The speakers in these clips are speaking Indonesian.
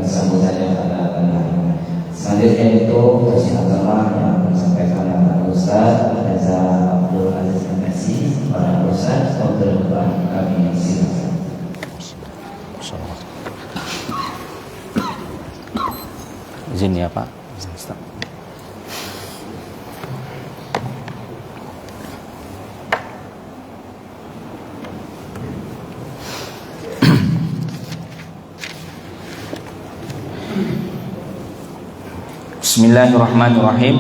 sambutannya pada pendengar. Selanjutnya itu kajian agama yang akan disampaikan oleh Pak Ustaz Reza Abdul Aziz Messi. Para Ustaz untuk kami silakan. Izin ya Pak. Bismillahirrahmanirrahim.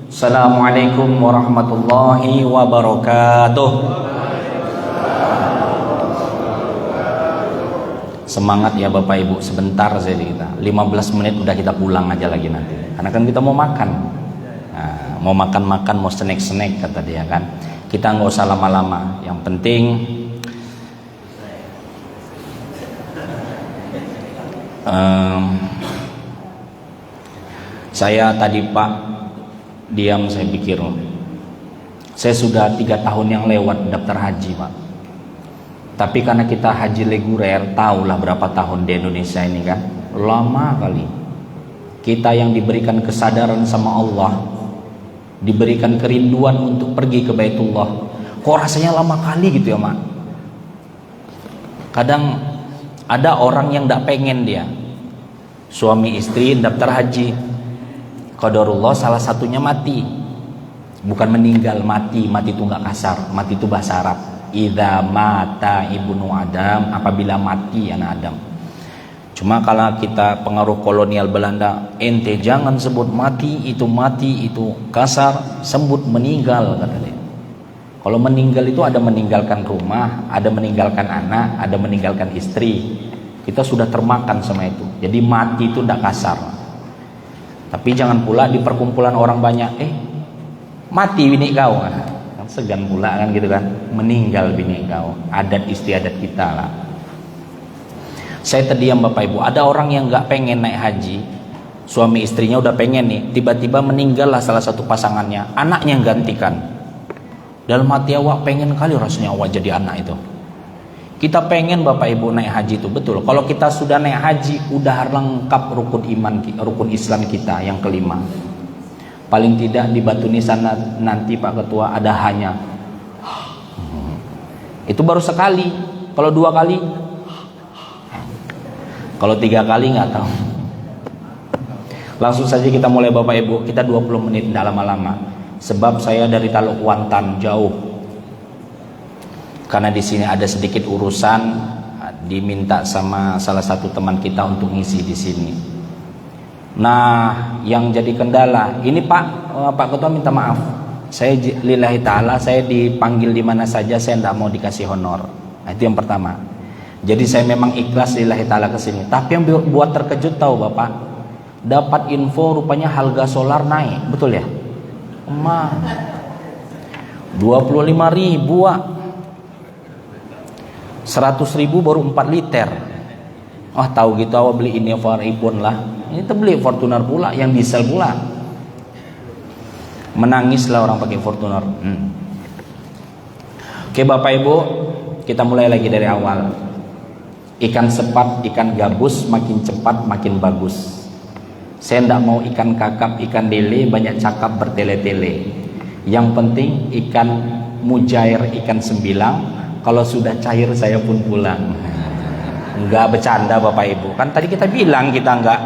Assalamualaikum warahmatullahi wabarakatuh. Semangat ya Bapak Ibu, sebentar saja kita 15 menit udah kita pulang aja lagi nanti. Karena kan kita mau makan. Nah, mau makan-makan, mau snack-snack kata dia kan. Kita nggak usah lama-lama. Yang penting saya tadi Pak diam, saya pikir saya sudah 3 tahun yang lewat daftar haji Pak. Tapi karena kita haji reguler, tahulah berapa tahun di Indonesia ini kan, lama kali. Kita yang diberikan kesadaran sama Allah, diberikan kerinduan untuk pergi ke Baitullah, kok rasanya lama kali gitu ya Mak. Kadang ada orang yang tidak pengen dia, suami istri daftar haji, qadarullah salah satunya mati. Bukan meninggal, mati. Mati itu nggak kasar, mati itu bahasa Arab. Idza mata ibnu Adam, apabila mati anak Adam. Cuma kalau kita pengaruh kolonial Belanda, ente jangan sebut mati itu kasar, sebut meninggal kata dia. Kalau meninggal itu ada meninggalkan rumah, ada meninggalkan anak, ada meninggalkan istri. Kita sudah termakan sama itu. Jadi mati itu tidak kasar. Tapi jangan pula di perkumpulan orang banyak, mati bini kau, kan segan pula kan gitu kan, meninggal bini kau, adat istiadat kita lah. Saya terdiam Bapak Ibu, ada orang yang nggak pengen naik haji, suami istrinya udah pengen nih, tiba-tiba meninggal lah salah satu pasangannya, anaknya yang gantikan. Dalam hati awak pengen kali rasanya awak jadi anak itu. Kita pengen Bapak Ibu naik haji itu betul. Kalau kita sudah naik haji, udah lengkap rukun iman, rukun Islam kita yang kelima. Paling tidak di batu nisan nanti Pak Ketua ada hanya. Itu baru sekali. Kalau 2 kali, kalau 3 kali nggak tahu. Langsung saja kita mulai Bapak Ibu. Kita 20 menit tidak lama-lama. Sebab saya dari Taluk Kuantan jauh. Karena di sini ada sedikit urusan, diminta sama salah satu teman kita untuk ngisi di sini. Nah, yang jadi kendala ini Pak Ketua minta maaf. Saya lillahi taala, saya dipanggil di mana saja saya tidak mau dikasih honor. Nah, itu yang pertama. Jadi saya memang ikhlas lillahi taala ke sini. Tapi yang buat terkejut tahu Bapak, dapat info rupanya harga solar naik, betul ya? 25.000 Pak. 100.000 baru 4 liter. Wah, tahu gitu awak beli ini Faribon lah. Ini terbeli Fortuner pula, yang diesel pula. Menangislah orang pakai Fortuner. Oke Bapak Ibu, kita mulai lagi dari awal. Ikan sepat, ikan gabus makin cepat makin bagus. Saya tidak mau ikan kakap, ikan lele banyak cakap bertele-tele. Yang penting ikan mujair, ikan sembilang. Kalau sudah cair saya pun pulang. Enggak bercanda Bapak Ibu. Kan tadi kita bilang kita enggak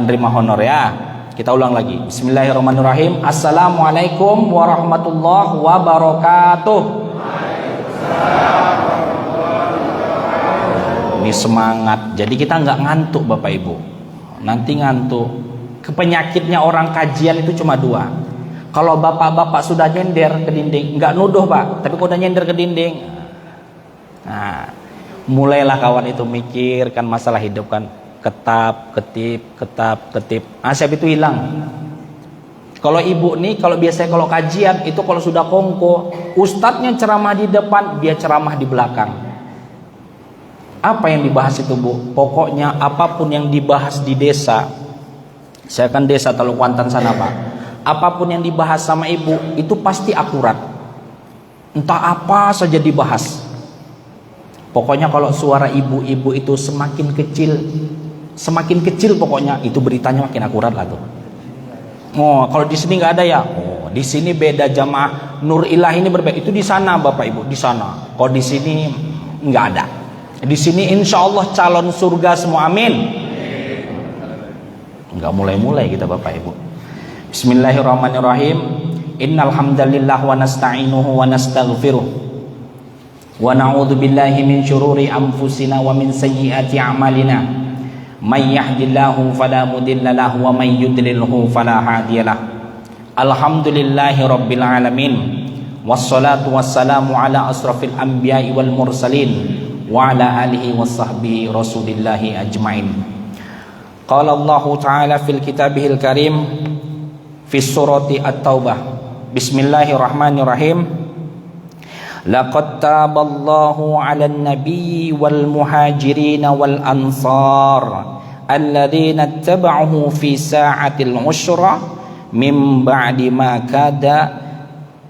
nerima honor ya. Kita ulang lagi. Bismillahirrahmanirrahim. Assalamualaikum warahmatullahi wabarakatuh. Ini semangat. Jadi kita enggak ngantuk Bapak Ibu. Nanti ngantuk. Penyakitnya orang kajian itu cuma 2. Kalau bapak-bapak sudah nyender ke dinding, enggak nuduh Pak, tapi kalau udah nyender ke dinding, nah, mulailah kawan itu mikir kan masalah hidup kan, ketap, ketip, asap itu hilang. Kalau ibu nih, kalau biasanya kalau kajian itu kalau sudah kongko, ustadznya ceramah di depan, dia ceramah di belakang. Apa yang dibahas itu Bu? Pokoknya apapun yang dibahas di desa, saya kan desa Taluk Kuantan sana Pak. Apapun yang dibahas sama ibu itu pasti akurat. Entah apa saja dibahas. Pokoknya kalau suara ibu-ibu itu semakin kecil, semakin kecil pokoknya itu beritanya makin akurat lah tuh. Oh, kalau di sini nggak ada ya. Oh, di sini beda jamaah Nur Ilah ini berbeda. Itu di sana Bapak Ibu, di sana. Kalau di sini nggak ada. Di sini insya Allah calon surga semua, amin. Nggak mulai-mulai kita Bapak Ibu. Bismillahirrahmanirrahim. Innal hamdalillah wa nasta'inuhu wa nastaghfiruh. Wa na'udzu billahi min syururi anfusina wa min sayyiati a'malina. May yahdihillahu fala mudilla lahu wa may yudlilhu fala hadiyalah. Alhamdulillahi rabbil alamin. Wassalatu wassalamu ala asrafil anbiya'i wal mursalin wa ala alihi wassahbihi rasulillahi ajmain. Qala Allah Ta'ala fil kitabihil karim fi surati At-Taubah. Bismillahirrahmanirrahim. Laqad taballahu 'alan nabiyyi wal muhajirin wal ansar alladzina ittaba'uhu fi sa'atil 'usra min ba'di ma kada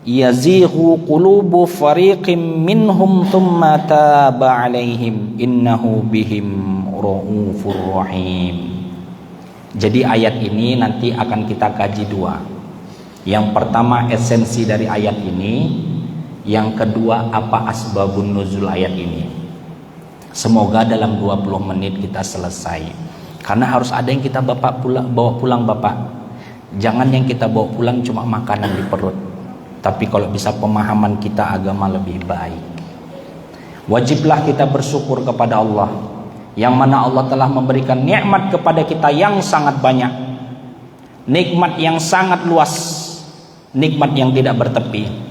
yazighu qulubu fariqin minhum thumma taba 'alaihim innahu bihim raufur rahim. Jadi ayat ini nanti akan kita kaji dua. Yang pertama esensi dari ayat ini, yang kedua apa asbabun nuzul ayat ini. Semoga dalam 20 menit kita selesai. Karena harus ada yang kita bawa pulang Bapak. Jangan yang kita bawa pulang cuma makanan di perut. Tapi kalau bisa pemahaman kita agama lebih baik. Wajiblah kita bersyukur kepada Allah, yang mana Allah telah memberikan nikmat kepada kita yang sangat banyak. Nikmat yang sangat luas. Nikmat yang tidak bertepi.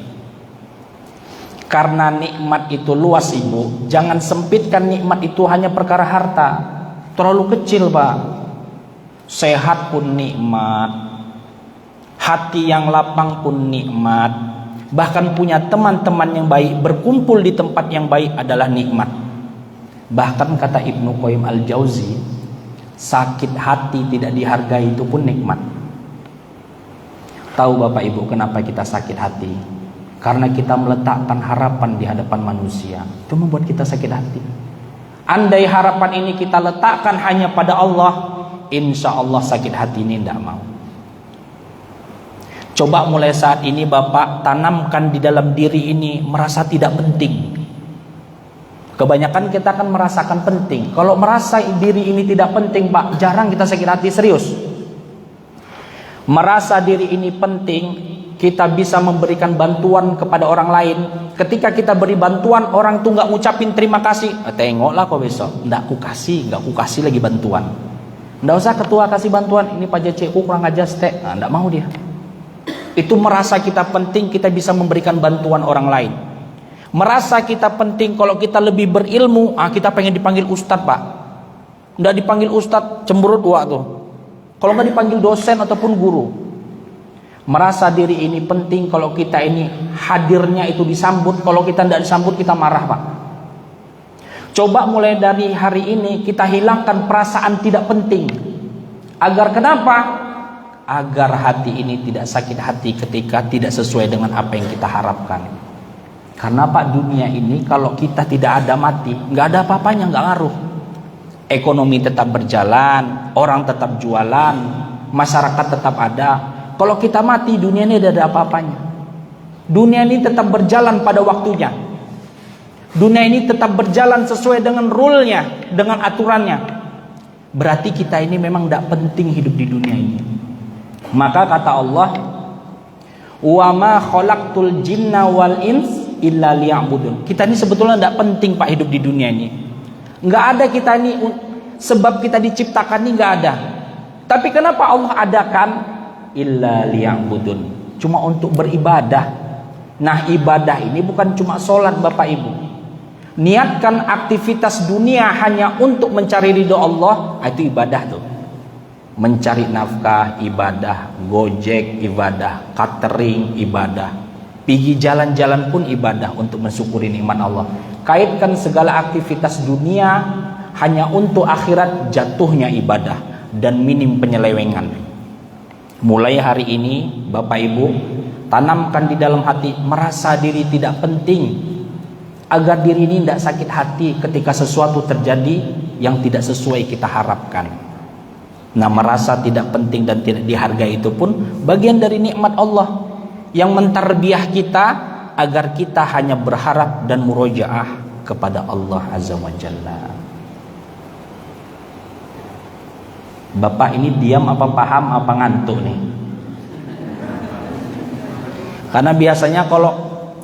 Karena nikmat itu luas Ibu, jangan sempitkan nikmat itu hanya perkara harta. Terlalu kecil Pak. Sehat pun nikmat, hati yang lapang pun nikmat, bahkan punya teman-teman yang baik, berkumpul di tempat yang baik adalah nikmat. Bahkan kata Ibnu Qayyim Al-Jauzi, sakit hati tidak dihargai itu pun nikmat. Tahu Bapak Ibu kenapa kita sakit hati? Karena kita meletakkan harapan di hadapan manusia. Itu membuat kita sakit hati. Andai harapan ini kita letakkan hanya pada Allah, insya Allah sakit hati ini tidak mau. Coba mulai saat ini Bapak tanamkan di dalam diri ini merasa tidak penting. Kebanyakan kita akan merasakan penting. Kalau merasa diri ini tidak penting Pak, jarang kita sakit hati, serius. Merasa diri ini penting, kita bisa memberikan bantuan kepada orang lain. Ketika kita beri bantuan, orang tuh nggak ngucapin terima kasih. Tengoklah kok besok, nggak ku kasih lagi bantuan. Nggak usah ketua kasih bantuan, ini Pak JC ku kurang ajar stek. Nah, nggak mau dia. Itu merasa kita penting, kita bisa memberikan bantuan orang lain. Merasa kita penting, kalau kita lebih berilmu, kita pengen dipanggil ustadz Pak. Nggak dipanggil ustadz, cemberut wak tuh. Kalau nggak dipanggil dosen ataupun guru. Merasa diri ini penting, kalau kita ini hadirnya itu disambut, kalau kita tidak disambut kita marah Pak. Coba mulai dari hari ini kita hilangkan perasaan tidak penting. Agar kenapa? Agar hati ini tidak sakit hati ketika tidak sesuai dengan apa yang kita harapkan. Karena Pak, dunia ini kalau kita tidak ada mati, nggak ada apa-apanya, nggak ngaruh. Ekonomi tetap berjalan, orang tetap jualan, masyarakat tetap ada. Kalau kita mati, dunia ini tidak ada apa-apanya. Dunia ini tetap berjalan pada waktunya. Dunia ini tetap berjalan sesuai dengan rule-nya, dengan aturannya. Berarti kita ini memang tidak penting hidup di dunia ini. Maka kata Allah, "Wa ma khalaqtul jinna wal ins illa liya'budun." Kita ini sebetulnya tidak penting Pak hidup di dunia ini. Nggak ada kita ini, sebab kita diciptakan ini nggak ada. Tapi kenapa Allah adakan? Illa liya'budun, cuma untuk beribadah. Nah, ibadah ini bukan cuma sholat Bapak Ibu. Niatkan aktivitas dunia hanya untuk mencari ridho Allah, itu ibadah tuh. Mencari nafkah ibadah, gojek ibadah, catering ibadah, pergi jalan-jalan pun ibadah untuk mensyukuri nikmat Allah. Kaitkan segala aktivitas dunia hanya untuk akhirat, jatuhnya ibadah dan minim penyelewengan. Mulai hari ini Bapak Ibu tanamkan di dalam hati merasa diri tidak penting, agar diri ini tidak sakit hati ketika sesuatu terjadi yang tidak sesuai kita harapkan. Nah, merasa tidak penting dan tidak dihargai itu pun bagian dari nikmat Allah yang mentarbiah kita agar kita hanya berharap dan murojaah kepada Allah Azza wa Jalla. Bapak ini diam apa paham apa ngantuk nih? Karena biasanya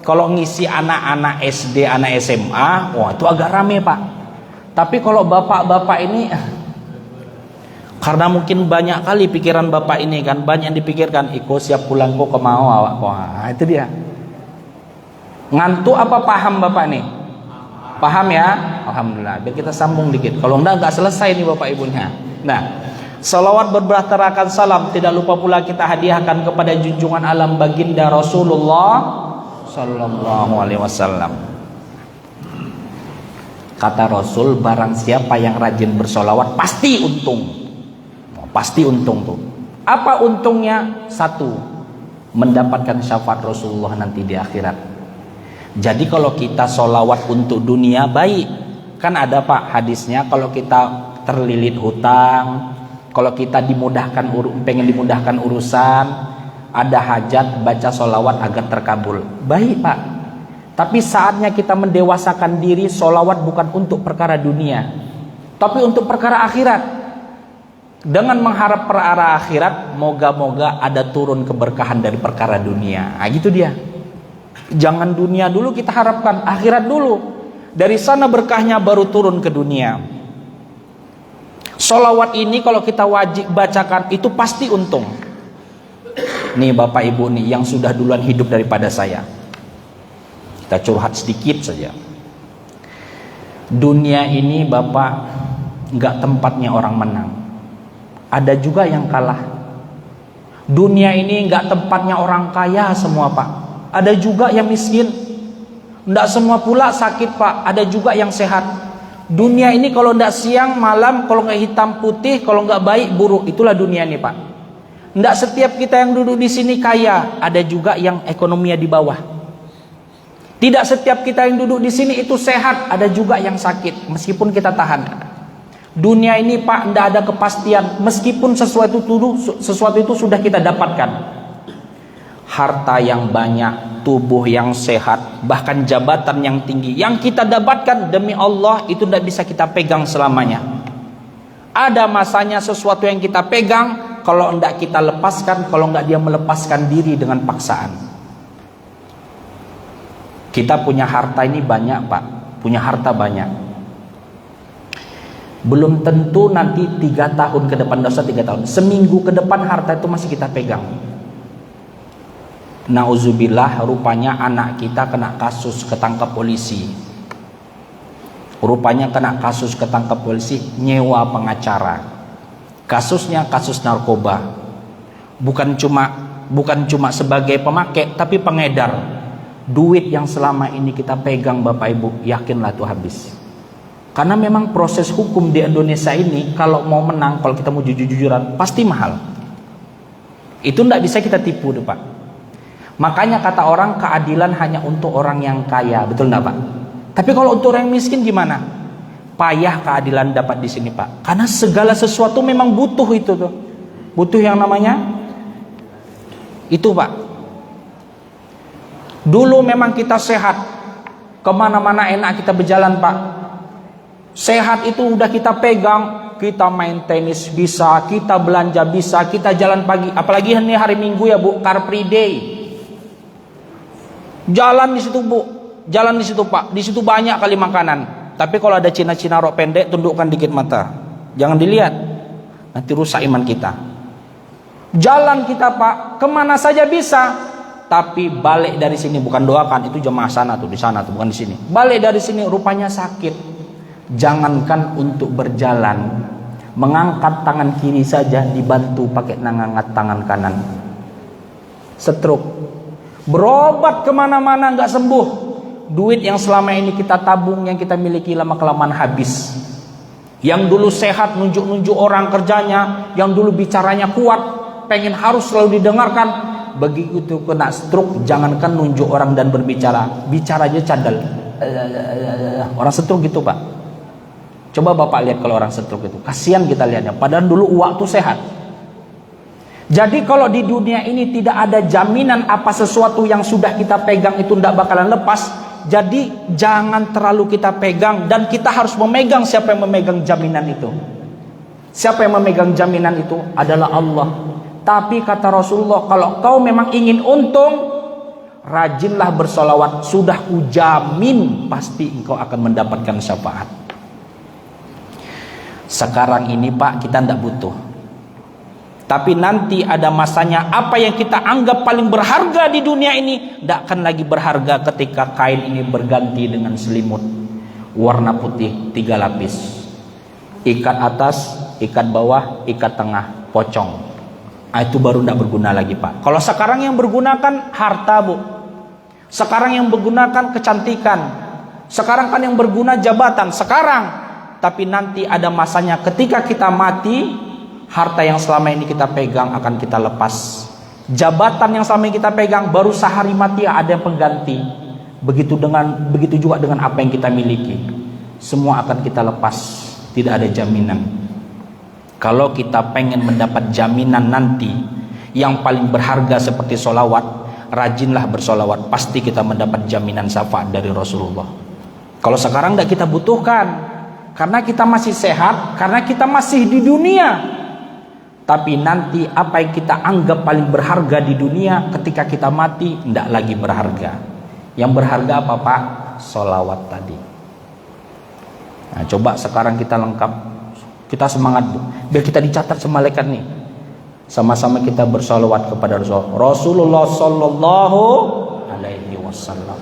kalau ngisi anak-anak SD, anak SMA, wah itu agak rame Pak. Tapi kalau bapak-bapak ini, karena mungkin banyak kali pikiran bapak ini kan, banyak yang dipikirkan, iko siap pulang kok mau awak, wah itu dia. Ngantuk apa paham bapak nih? Paham ya? Alhamdulillah. Biar kita sambung dikit. Kalau enggak selesai nih bapak ibunya. Nah, salawat berberaterakan salam tidak lupa pula kita hadiahkan kepada junjungan alam baginda Rasulullah Sallallahu Alaihi Wasallam. Kata Rasul, barang siapa yang rajin bersolawat pasti untung. Pasti untung tuh. Apa untungnya? Satu, mendapatkan syafaat Rasulullah nanti di akhirat. Jadi kalau kita solawat untuk dunia baik, kan ada Pak hadisnya, kalau kita terlilit hutang, kalau kita pengen dimudahkan urusan, ada hajat, baca solawat agar terkabul. Baik Pak. Tapi saatnya kita mendewasakan diri, solawat bukan untuk perkara dunia, tapi untuk perkara akhirat. Dengan mengharap perkara akhirat, moga-moga ada turun keberkahan dari perkara dunia. Nah gitu dia. Jangan dunia dulu kita harapkan, akhirat dulu. Dari sana berkahnya baru turun ke dunia. Solawat ini kalau kita wajib bacakan itu pasti untung. Nih Bapak Ibu nih yang sudah duluan hidup daripada saya, kita curhat sedikit saja. Dunia ini Bapak nggak tempatnya orang menang. Ada juga yang kalah. Dunia ini nggak tempatnya orang kaya semua Pak. Ada juga yang miskin. Nggak semua pula sakit Pak. Ada juga yang sehat. Dunia ini kalau nggak siang malam, kalau nggak hitam putih, kalau nggak baik buruk, itulah dunia ini Pak. Nggak setiap kita yang duduk di sini kaya. Ada juga yang ekonominya di bawah. Tidak setiap kita yang duduk di sini itu sehat. Ada juga yang sakit meskipun kita tahan. Dunia ini Pak tidak ada kepastian, meskipun sesuatu itu sudah kita dapatkan. Harta yang banyak, tubuh yang sehat, bahkan jabatan yang tinggi yang kita dapatkan, demi Allah itu tidak bisa kita pegang selamanya. Ada masanya sesuatu yang kita pegang, kalau tidak kita lepaskan, kalau tidak dia melepaskan diri dengan paksaan. Kita punya harta ini banyak Pak, punya harta banyak. Belum tentu nanti 3 tahun ke depan, dosa 3 tahun, seminggu ke depan harta itu masih kita pegang. Nauzubillah, rupanya anak kita kena kasus ketangkap polisi. Rupanya kena kasus ketangkap polisi nyewa pengacara. Kasusnya kasus narkoba. Bukan cuma sebagai pemakai, tapi pengedar. Duit yang selama ini kita pegang Bapak Ibu, yakinlah itu habis. Karena memang proses hukum di Indonesia ini kalau mau menang, kalau kita mau jujur-jujuran, pasti mahal. Itu tidak bisa kita tipu Pak. Makanya kata orang keadilan hanya untuk orang yang kaya, betul tidak Pak? Tapi kalau untuk orang miskin gimana? Payah keadilan dapat di sini Pak. Karena segala sesuatu memang butuh itu tuh. Butuh yang namanya itu Pak. Dulu memang kita sehat, kemana-mana enak kita berjalan Pak. Sehat itu udah kita pegang, kita main tenis bisa, kita belanja bisa, kita jalan pagi. Apalagi ini hari Minggu ya Bu, Car Free Day. Jalan di situ Bu, jalan di situ Pak. Di situ banyak kali makanan. Tapi kalau ada Cina-Cina rok pendek, tundukkan dikit mata. Jangan dilihat, nanti rusak iman kita. Jalan kita Pak, kemana saja bisa. Tapi balik dari sini, bukan doakan, itu jemaah sana tuh, di sana tuh, bukan di sini. Balik dari sini rupanya sakit. Jangankan untuk berjalan, mengangkat tangan kiri saja dibantu pakai ngangkat tangan kanan. Stroke. Berobat kemana-mana nggak sembuh. Duit yang selama ini kita tabung, yang kita miliki lama-kelamaan habis. Yang dulu sehat nunjuk-nunjuk orang kerjanya, yang dulu bicaranya kuat, pengen harus selalu didengarkan, begitu kena stroke, jangankan nunjuk orang dan berbicara, bicaranya cadel. Orang stroke gitu Pak. Coba Bapak lihat kalau orang stroke itu, kasihan kita lihatnya. Padahal dulu waktu sehat. Jadi kalau di dunia ini tidak ada jaminan apa sesuatu yang sudah kita pegang itu tidak bakalan lepas. Jadi jangan terlalu kita pegang, dan kita harus memegang siapa yang memegang jaminan itu. Siapa yang memegang jaminan itu adalah Allah. Tapi kata Rasulullah, kalau kau memang ingin untung, rajinlah bersolawat. Sudah kujamin pasti engkau akan mendapatkan syafaat. Sekarang ini Pak, kita tidak butuh. Tapi nanti ada masanya apa yang kita anggap paling berharga di dunia ini tidak akan lagi berharga ketika kain ini berganti dengan selimut warna putih 3 lapis. Ikat atas, ikat bawah, ikat tengah, pocong. Itu baru tidak berguna lagi Pak. Kalau sekarang yang bergunakan harta Bu. Sekarang yang bergunakan kecantikan. Sekarang kan yang berguna jabatan. Sekarang. Tapi nanti ada masanya ketika kita mati, harta yang selama ini kita pegang akan kita lepas. Jabatan yang selama ini kita pegang baru sehari mati ada yang pengganti. Begitu juga dengan apa yang kita miliki. Semua akan kita lepas. Tidak ada jaminan. Kalau kita pengen mendapat jaminan nanti yang paling berharga seperti solawat, rajinlah bersolawat. Pasti kita mendapat jaminan syafaat dari Rasulullah. Kalau sekarang tidak kita butuhkan, karena kita masih sehat, karena kita masih di dunia. Tapi nanti apa yang kita anggap paling berharga di dunia, ketika kita mati tidak lagi berharga. Yang berharga apa Pak? Solawat tadi. Nah, coba sekarang kita lengkap. Kita semangat Bu, biar kita dicatat sama malaikat nih. Sama-sama kita bersolawat kepada Rasulullah Sallallahu Alaihi Wasallam.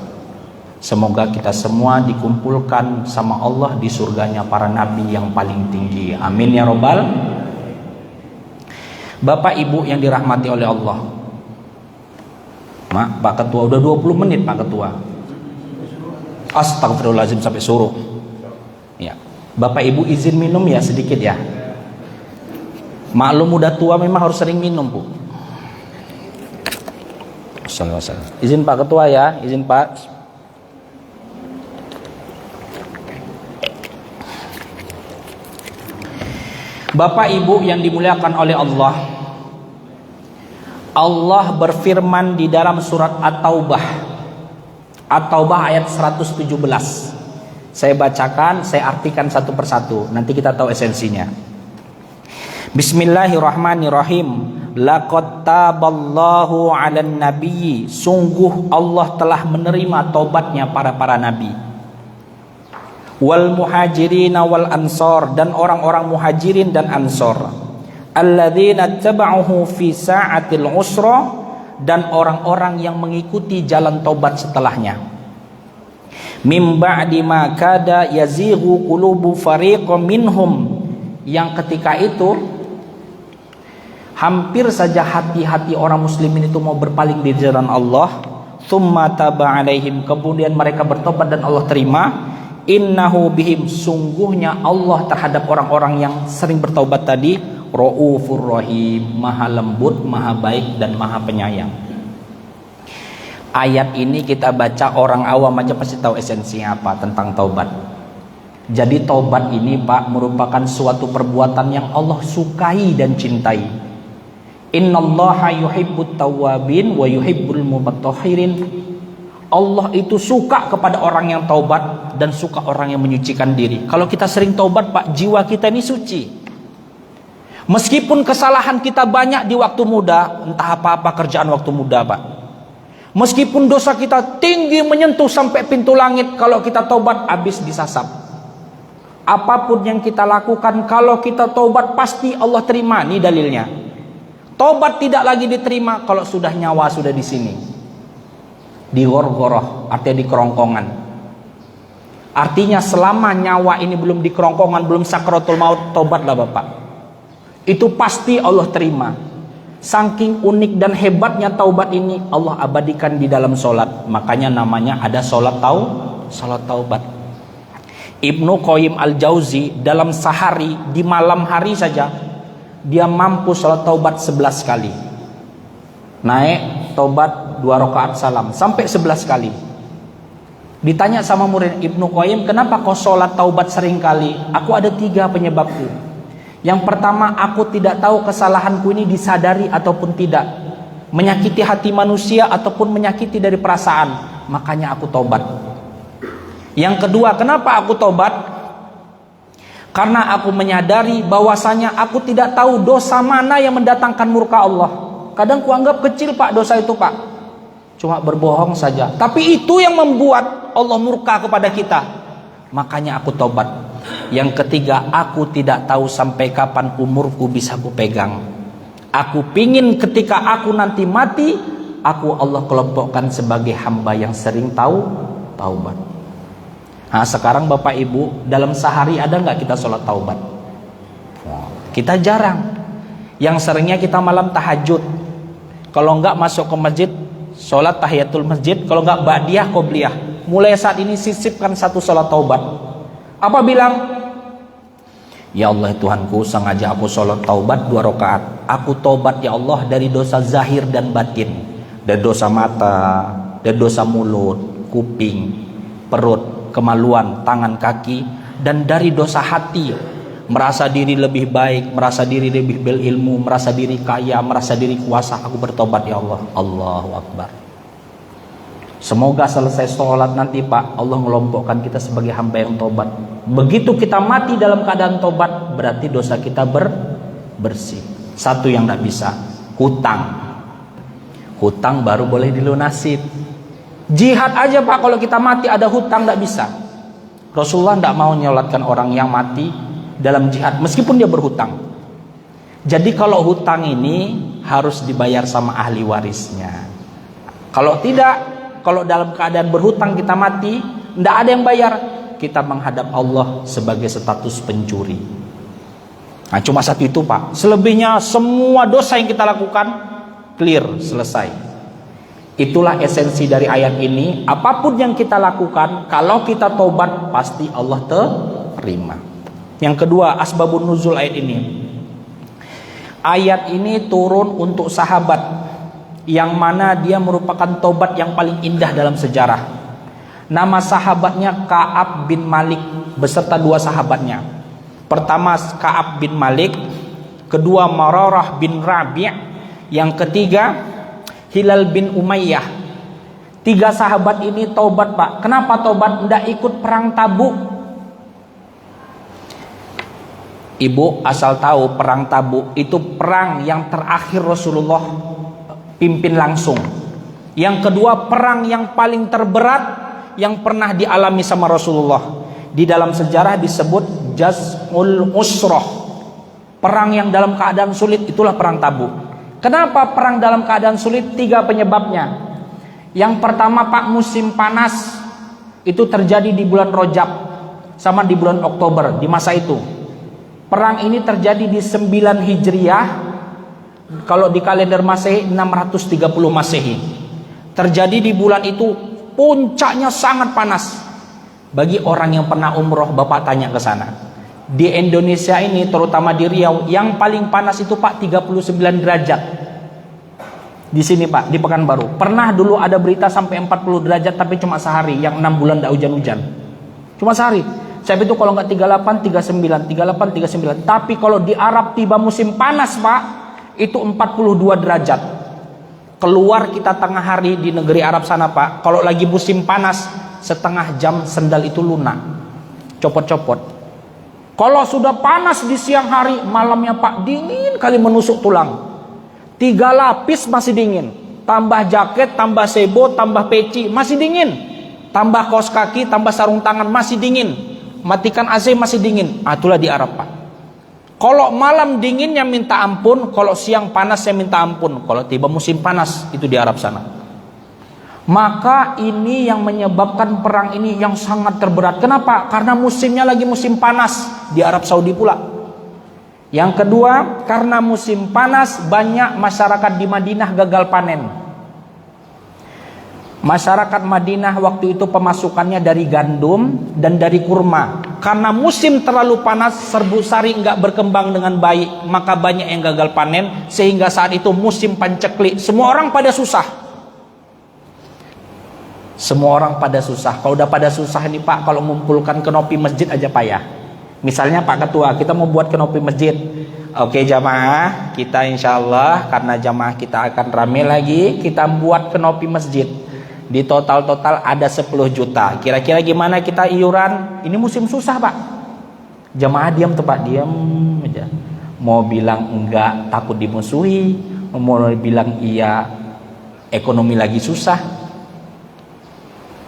Semoga kita semua dikumpulkan sama Allah di surganya para nabi yang paling tinggi. Amin ya robbal. Bapak Ibu yang dirahmati oleh Allah. Pak Ketua udah 20 menit Pak Ketua. Astagfirullahaladzim sampai suruh. Ya. Bapak Ibu izin minum ya sedikit ya. Maklum udah tua memang harus sering minum Bu. Assalamualaikum. Izin Pak Ketua ya, izin Pak. Bapak Ibu yang dimuliakan oleh Allah, Allah berfirman di dalam surat At-Taubah, At-Taubah ayat 117. Saya bacakan, saya artikan satu persatu, nanti kita tahu esensinya. Bismillahirrahmanirrahim. Laqad taballahu 'alan nabiyyi, sungguh Allah telah menerima taubatnya para nabi. Wal muhajirin wal ansor, dan orang-orang muhajirin dan ansor. Alladzina taba'uhu fi sa'atil usra, dan orang-orang yang mengikuti jalan taubat setelahnya. Mim ba'di ma kada yazighu qulubu fariqam minhum, yang ketika itu hampir saja hati-hati orang muslimin itu mau berpaling dari jalan Allah. Tsumma taba alaihim, kemudian mereka bertobat dan Allah terima. Innahu bihim, sungguhnya Allah terhadap orang-orang yang sering bertaubat tadi, Raufur Rahim, maha lembut, maha baik dan maha penyayang. Ayat ini kita baca orang awam aja pasti tahu esensinya apa tentang taubat. Jadi taubat ini Pak merupakan suatu perbuatan yang Allah sukai dan cintai. Innallaha yuhibbut tawwabin wa yuhibbul mutatahhirin. Allah itu suka kepada orang yang taubat dan suka orang yang menyucikan diri. Kalau kita sering taubat Pak, jiwa kita ini suci. Meskipun kesalahan kita banyak di waktu muda, entah apa-apa kerjaan waktu muda Pak. Meskipun dosa kita tinggi menyentuh sampai pintu langit, kalau kita taubat habis disasap. Apapun yang kita lakukan, kalau kita taubat pasti Allah terima. Ini dalilnya. Taubat tidak lagi diterima kalau sudah nyawa sudah di sini. Di gorgoroh, artinya di kerongkongan. Artinya selama nyawa ini belum di kerongkongan, belum sakratul maut, taubatlah Bapak. Itu pasti Allah terima. Saking unik dan hebatnya taubat ini, Allah abadikan di dalam solat. Makanya namanya ada solat taubat. Ibnu Qayyim Al-Jauzi dalam sehari, di malam hari saja, dia mampu solat taubat 11 kali. Naik taubat 2 rakaat salam sampai 11 kali. Ditanya sama murid Ibnu Qayyim, kenapa kau sholat taubat sering kali? Aku ada 3 penyebabku. Yang pertama, aku tidak tahu kesalahanku ini disadari ataupun tidak, menyakiti hati manusia ataupun menyakiti dari perasaan, makanya aku taubat. Yang kedua, kenapa aku taubat? Karena aku menyadari bahwasanya aku tidak tahu dosa mana yang mendatangkan murka Allah. Kadang kuanggap kecil Pak dosa itu Pak, cuma berbohong saja, tapi itu yang membuat Allah murka kepada kita, makanya aku tobat. Yang ketiga, aku tidak tahu sampai kapan umurku bisa aku pegang. Aku pingin ketika aku nanti mati, aku Allah kelompokkan sebagai hamba yang sering taubat. Nah sekarang Bapak Ibu, dalam sehari ada nggak kita sholat taubat? Kita jarang. Yang seringnya kita malam tahajud. Kalau nggak masuk ke masjid, sholat tahiyatul masjid. Kalau nggak ba'diyah qobliyah. Mulai saat ini sisipkan 1 sholat taubat. Apa bilang? Ya Allah Tuhanku, sengaja aku sholat taubat 2 rakaat. Aku taubat ya Allah dari dosa zahir dan batin, dari dosa mata, dari dosa mulut, kuping, perut, kemaluan, tangan, kaki, dan dari dosa hati. Merasa diri lebih baik, merasa diri lebih berilmu, merasa diri kaya, merasa diri kuasa. Aku bertobat ya Allah. Allahu Akbar. Semoga selesai sholat nanti Pak, Allah mengelompokkan kita sebagai hamba yang tobat. Begitu kita mati dalam keadaan tobat, berarti dosa kita bersih. 1 yang tidak bisa, hutang. Hutang baru boleh dilunasin. Jihad aja Pak, kalau kita mati ada hutang tidak bisa. Rasulullah tidak mau nyolatkan orang yang mati dalam jihad meskipun dia berhutang. Jadi kalau hutang ini harus dibayar sama ahli warisnya. Kalau tidak, kalau dalam keadaan berhutang kita mati, tidak ada yang bayar, kita menghadap Allah sebagai status pencuri. Nah cuma 1 itu Pak. Selebihnya semua dosa yang kita lakukan clear, selesai. Itulah esensi dari ayat ini. Apapun yang kita lakukan, kalau kita tobat pasti Allah terima. Yang kedua, asbabun nuzul ayat ini. Ayat ini turun untuk sahabat yang mana dia merupakan tobat yang paling indah dalam sejarah. Nama sahabatnya Ka'ab bin Malik beserta 2 sahabatnya. Pertama Ka'ab bin Malik, kedua Mararah bin Rabi', yang ketiga Hilal bin Umayyah. 3 sahabat ini tobat Pak. Kenapa tobat? Tidak ikut perang Tabuk. Ibu asal tahu, perang Tabuk itu perang yang terakhir Rasulullah pimpin langsung. Yang kedua, perang yang paling terberat yang pernah dialami sama Rasulullah. Di dalam sejarah disebut Jaz'ul Usrah. Perang yang dalam keadaan sulit, itulah perang Tabuk. Kenapa perang dalam keadaan sulit? 3 penyebabnya. Yang pertama Pak, musim panas itu terjadi di bulan Rajab sama di bulan Oktober di masa itu. Perang ini terjadi di 9 Hijriah. Kalau di kalender Masehi 630 Masehi. Terjadi di bulan itu, puncaknya sangat panas. Bagi orang yang pernah umroh, Bapak tanya ke sana. Di Indonesia ini, terutama di Riau, yang paling panas itu Pak 39 derajat. Di sini Pak, di Pekanbaru. Pernah dulu ada berita sampai 40 derajat, tapi cuma sehari, yang 6 bulan tidak hujan-hujan. Cuma sehari. Saya itu kalau nggak 38, 39, 38, 39. Tapi kalau di Arab tiba musim panas Pak, itu 42 derajat. Keluar kita tengah hari di negeri Arab sana Pak, kalau lagi musim panas, setengah jam sendal itu lunak, copot-copot. Kalau sudah panas di siang hari, malamnya Pak dingin kali menusuk tulang. 3 lapis masih dingin, tambah jaket, tambah sebo, tambah peci masih dingin, tambah kaos kaki, tambah sarung tangan masih dingin. Matikan AC masih dingin. Itulah di Arab Pak. Kalau malam dinginnya minta ampun, kalau siang panasnya minta ampun. Kalau tiba musim panas, itu di Arab sana. Maka ini yang menyebabkan perang ini yang sangat terberat. Kenapa? Karena musimnya lagi musim panas di Arab Saudi pula. Yang kedua, karena musim panas banyak masyarakat di Madinah gagal panen. Masyarakat Madinah waktu itu pemasukannya dari gandum dan dari kurma. Karena musim terlalu panas, serbuk sari enggak berkembang dengan baik, maka banyak yang gagal panen. Sehingga saat itu musim panceklik, semua orang pada susah. Semua orang pada susah. Kalau udah pada susah nih Pak, kalau mengumpulkan kenopi masjid aja payah. Misalnya Pak Ketua, kita mau buat kenopi masjid. Oke jamaah, kita insya Allah karena jamaah kita akan rame lagi, kita buat kenopi masjid. Di total ada 10 juta. Kira-kira gimana kita iuran? Ini musim susah Pak. Jamaah diam tuh Pak, diam aja. Mau bilang enggak takut dimusuhi, mau bilang iya ekonomi lagi susah.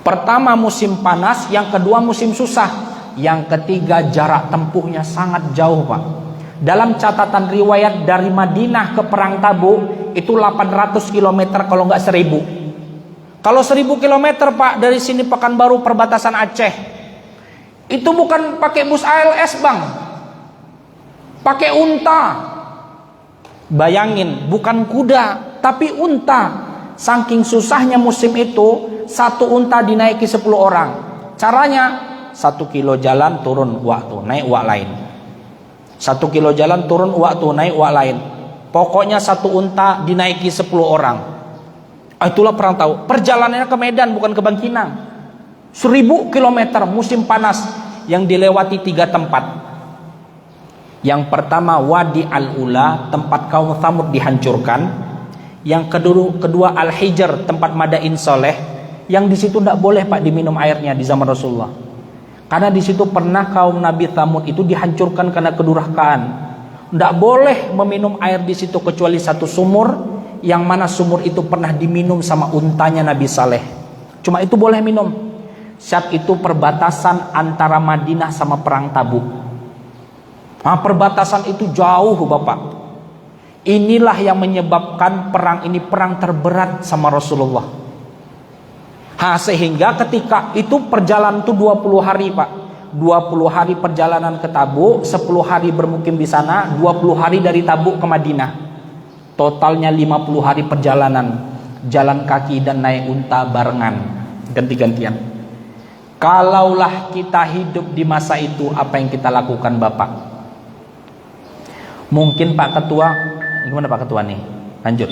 Pertama musim panas, yang kedua musim susah, yang ketiga jarak tempuhnya sangat jauh Pak. Dalam catatan riwayat dari Madinah ke Perang Tabuk itu 800 km kalau nggak 1000. Kalau 1000 km Pak dari sini Pekanbaru perbatasan Aceh, itu bukan pakai bus ALS Bang, pakai unta. Bayangin, bukan kuda tapi unta. Saking susahnya musim itu, satu unta dinaiki 10 orang. Caranya 1 kilo jalan turun waktu naik wak lain. 1 kilo jalan turun waktu naik wak lain. Pokoknya satu unta dinaiki 10 orang. Itulah Perang Tabuk. Perjalanannya ke Medan bukan ke Bangkinang. 1000 kilometer musim panas yang dilewati 3 tempat. Yang pertama Wadi Al-Ula, tempat kaum Tsamud dihancurkan. Yang kedua Al-Hijr, tempat Madain Soleh, yang di situ tidak boleh Pak diminum airnya di zaman Rasulullah. Karena di situ pernah kaum Nabi Tsamud itu dihancurkan karena kedurhakaan. Tidak boleh meminum air di situ kecuali satu sumur, yang mana sumur itu pernah diminum sama untanya Nabi Saleh. Cuma itu boleh minum. Saat itu perbatasan antara Madinah sama Perang Tabuk. Nah, perbatasan itu jauh Bapak. Inilah yang menyebabkan perang ini perang terberat sama Rasulullah. Sehingga ketika itu perjalanan itu 20 hari Pak. 20 hari perjalanan ke Tabuk, 10 hari bermukim di sana, 20 hari dari Tabuk ke Madinah. Totalnya 50 hari perjalanan. Jalan kaki dan naik unta barengan, ganti-gantian. Kalaulah kita hidup di masa itu, apa yang kita lakukan Bapak? Mungkin Pak Ketua, gimana Pak Ketua nih? Lanjut.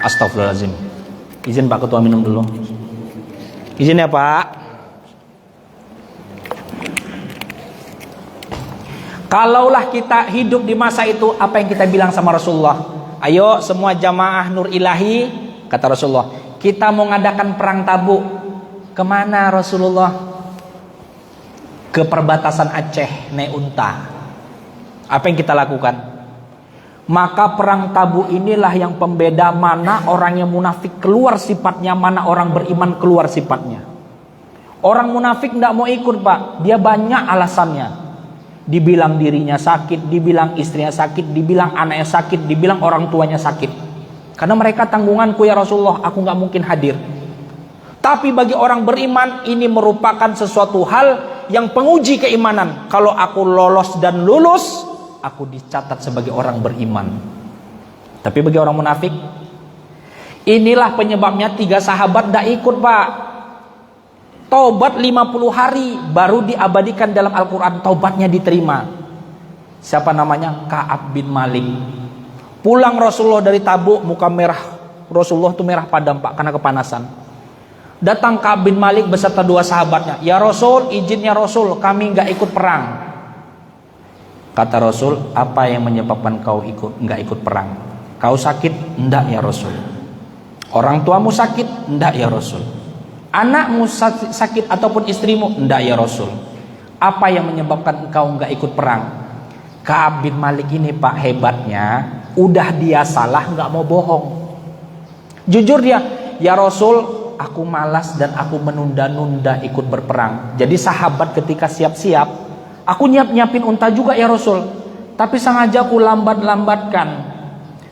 Astagfirullahaladzim. Izin Pak Ketua minum dulu. Izin ya Pak. Kalaulah kita hidup di masa itu, apa yang kita bilang sama Rasulullah? Ayo semua jamaah Nur Ilahi, kata Rasulullah, kita mau ngadakan Perang Tabuk. Kemana Rasulullah? Ke perbatasan Aceh, naik unta. Apa yang kita lakukan? Maka Perang Tabuk inilah yang pembeda mana orang yang munafik keluar sifatnya, mana orang beriman keluar sifatnya. Orang munafik tidak mau ikut Pak, dia banyak alasannya. Dibilang dirinya sakit, dibilang istrinya sakit, dibilang anaknya sakit, dibilang orang tuanya sakit. Karena mereka tanggunganku ya Rasulullah, aku nggak mungkin hadir. Tapi bagi orang beriman ini merupakan sesuatu hal yang penguji keimanan. Kalau aku lolos dan lulus, aku dicatat sebagai orang beriman. Tapi bagi orang munafik, inilah penyebabnya 3 sahabat tidak ikut Pak. Taubat 50 hari baru diabadikan dalam Al-Quran, taubatnya diterima. Siapa namanya? Ka'ab bin Malik. Pulang Rasulullah dari Tabuk, muka merah Rasulullah itu merah padam Pak karena kepanasan. Datang Ka'ab bin Malik beserta 2 sahabatnya. Ya Rasul, izinnya Rasul, kami nggak ikut perang. Kata Rasul, apa yang menyebabkan kau nggak ikut perang? Kau sakit? Enggak ya Rasul. Orang tuamu sakit? Enggak ya Rasul. Anakmu sakit ataupun istrimu? Enggak ya Rasul. Apa yang menyebabkan engkau nggak ikut perang? Ka'ab bin Malik ini Pak hebatnya, udah dia salah nggak mau bohong. Jujur dia, ya Rasul, aku malas dan aku menunda-nunda ikut berperang. Jadi sahabat ketika siap-siap, aku nyiapin unta juga ya Rasul, tapi sengaja aku lambat-lambatkan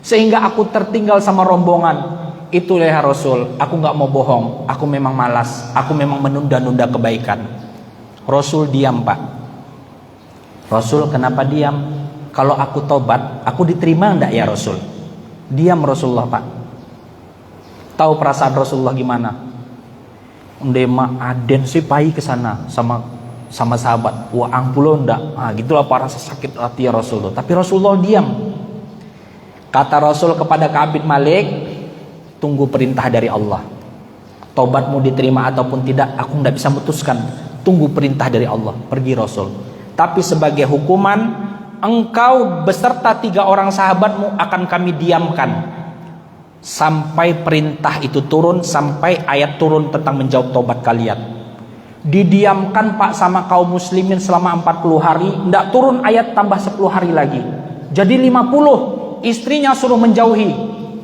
sehingga aku tertinggal sama rombongan. Itulah ya Rasul, aku nggak mau bohong, aku memang malas, aku memang menunda-nunda kebaikan. Rasul diam Pak. Rasul kenapa diam? Kalau aku tobat, aku diterima enggak ya Rasul? Diam Rasulullah Pak. Tahu perasaan Rasulullah gimana? Ndema aden sih pai ke sana sama sahabat. Wah angpulo ndak. Gitulah para sakit hati ya Rasulullah. Tapi Rasulullah diam. Kata Rasul kepada Ka'ab bin Malik, tunggu perintah dari Allah. Tobatmu diterima ataupun tidak, aku tidak bisa memutuskan. Tunggu perintah dari Allah, pergi Rasul. Tapi sebagai hukuman, engkau beserta 3 orang sahabatmu akan kami diamkan sampai perintah itu turun, sampai ayat turun tentang menjawab tobat kalian. Didiamkan Pak sama kaum muslimin selama 40 hari, tidak turun ayat tambah 10 hari lagi. Jadi 50, istrinya suruh menjauhi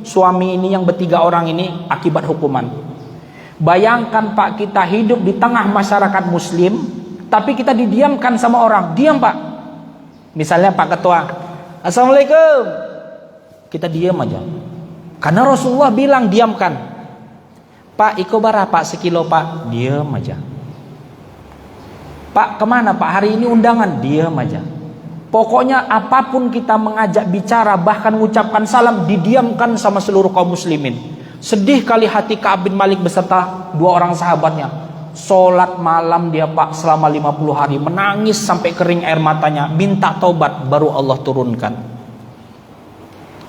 suami ini yang bertiga orang ini akibat hukuman. Bayangkan Pak, kita hidup di tengah masyarakat muslim, tapi kita didiamkan sama orang. Diam Pak. Misalnya Pak Ketua, Assalamualaikum, kita diam aja. Karena Rasulullah bilang diamkan. Pak, iko bara Pak sekilo Pak, diam aja. Pak, kemana Pak, hari ini undangan, diam aja. Pokoknya apapun kita mengajak bicara, bahkan mengucapkan salam, didiamkan sama seluruh kaum muslimin. Sedih kali hati Ka'ab bin Malik beserta 2 orang sahabatnya. Sholat malam dia Pak selama 50 hari, menangis sampai kering air matanya, minta taubat, baru Allah turunkan.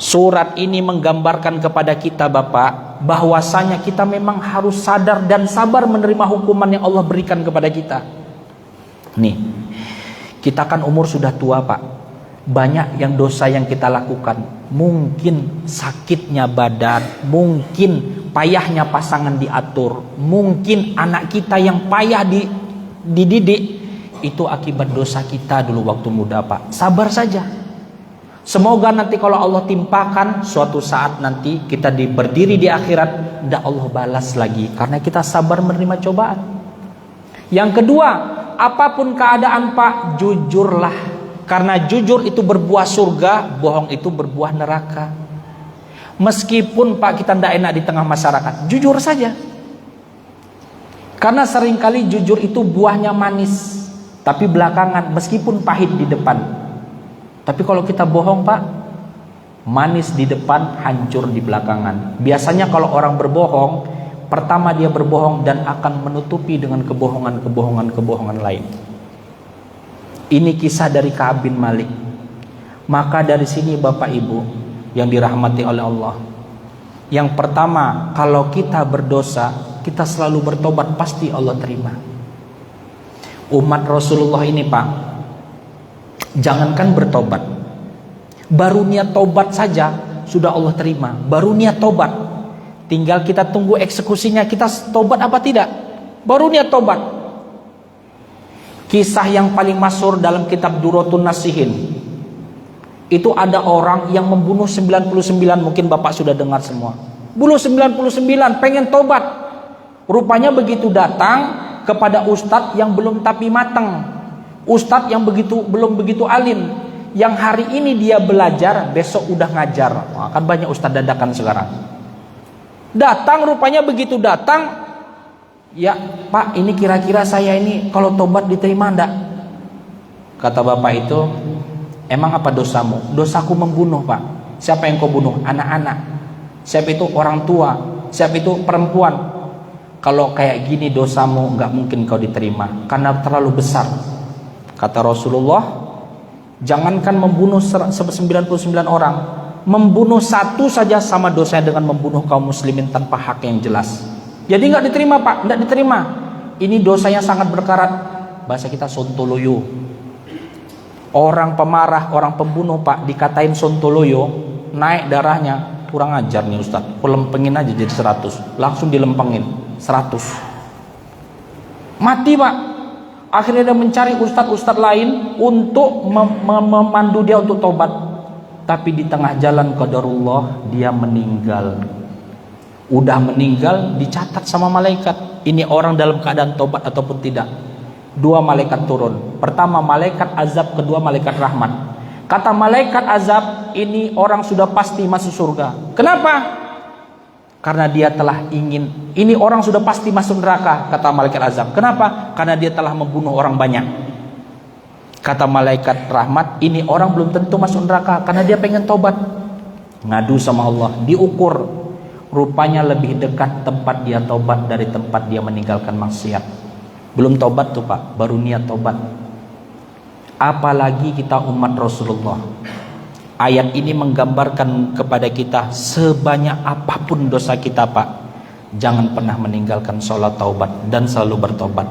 Surat ini menggambarkan kepada kita Bapak, bahwasanya kita memang harus sadar dan sabar menerima hukuman yang Allah berikan kepada kita. Nih, kita kan umur sudah tua Pak. Banyak yang dosa yang kita lakukan. Mungkin sakitnya badan, mungkin payahnya pasangan diatur, mungkin anak kita yang payah dididik, itu akibat dosa kita dulu waktu muda Pak. Sabar saja. Semoga nanti kalau Allah timpakan, suatu saat nanti kita berdiri di akhirat, tidak Allah balas lagi, karena kita sabar menerima cobaan. Yang kedua, apapun keadaan Pak, jujurlah. Karena jujur itu berbuah surga, bohong itu berbuah neraka. Meskipun Pak kita tidak enak di tengah masyarakat, jujur saja. Karena seringkali jujur itu buahnya manis, tapi belakangan meskipun pahit di depan. Tapi kalau kita bohong Pak, manis di depan, hancur di belakangan. Biasanya kalau orang berbohong, pertama dia berbohong dan akan menutupi dengan kebohongan lain. Ini kisah dari Ka'ab bin Malik. Maka dari sini Bapak Ibu yang dirahmati oleh Allah, yang pertama, kalau kita berdosa, kita selalu bertobat, pasti Allah terima. Umat Rasulullah ini Pak, jangankan bertobat, baru niat tobat saja sudah Allah terima. Baru niat tobat, tinggal kita tunggu eksekusinya, kita tobat apa tidak. Baru niat tobat. Kisah yang paling masyhur dalam kitab Duratun Nasihin, itu ada orang yang membunuh 99, mungkin Bapak sudah dengar semua. Bunuh 99, pengen tobat. Rupanya begitu datang kepada ustadz yang belum tapi matang, ustadz yang belum begitu alim, yang hari ini dia belajar, besok udah ngajar. Wah, kan banyak ustadz dadakan sekarang. Datang, rupanya begitu datang, ya Pak, ini kira-kira saya ini kalau tobat diterima enggak? Kata bapak itu, emang apa dosamu? Dosaku membunuh Pak. Siapa yang kau bunuh? Anak-anak. Siapa itu? Orang tua. Siapa itu? Perempuan. Kalau kayak gini dosamu, enggak mungkin kau diterima, karena terlalu besar. Kata Rasulullah, jangankan membunuh 99 orang, membunuh satu saja sama dosanya dengan membunuh kaum muslimin tanpa hak yang jelas. Jadi nggak diterima Pak, nggak diterima. Ini dosanya sangat berkarat. Bahasa kita sontoloyo. Orang pemarah, orang pembunuh Pak, dikatain sontoloyo, naik darahnya, kurang ajar nih Ustaz. Lempengin aja jadi 100, langsung dilempengin 100. Mati Pak. Akhirnya dia mencari ustadz lain untuk memandu dia untuk tobat. Tapi di tengah jalan qadarullah dia meninggal. Udah meninggal, dicatat sama malaikat, ini orang dalam keadaan tobat ataupun tidak. 2 malaikat turun. Pertama malaikat azab, kedua malaikat rahmat. Kata malaikat azab, ini orang sudah pasti masuk surga. Kenapa? Karena dia telah ingin. Ini orang sudah pasti masuk neraka, kata malaikat azab. Kenapa? Karena dia telah membunuh orang banyak. Kata malaikat rahmat, ini orang belum tentu masuk neraka karena dia pengen tobat. Ngadu sama Allah, diukur. Rupanya lebih dekat tempat dia tobat dari tempat dia meninggalkan maksiat. Belum tobat tuh Pak, baru niat tobat. Apalagi kita umat Rasulullah. Ayat ini menggambarkan kepada kita, sebanyak apapun dosa kita Pak, Jangan pernah meninggalkan sholat taubat dan selalu bertobat.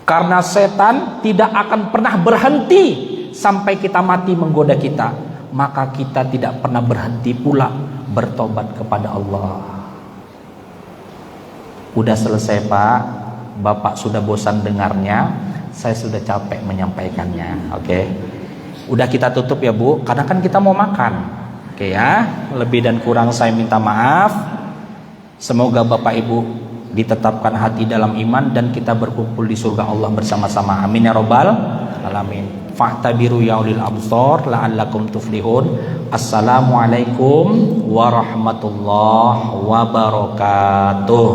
Karena setan tidak akan pernah berhenti sampai kita mati menggoda kita. Maka kita tidak pernah berhenti pula bertobat kepada Allah. Udah selesai Pak, Bapak sudah bosan dengarnya, saya sudah capek menyampaikannya. Oke. Udah kita tutup ya Bu, karena kan kita mau makan. Oke ya, lebih dan kurang saya minta maaf. Semoga Bapak Ibu ditetapkan hati dalam iman dan kita berkumpul di surga Allah bersama-sama. Amin ya robbal alamin. Fa'tabiru ya ulil absar la'allakum tuflihun. Assalamualaikum warahmatullahi wabarakatuh.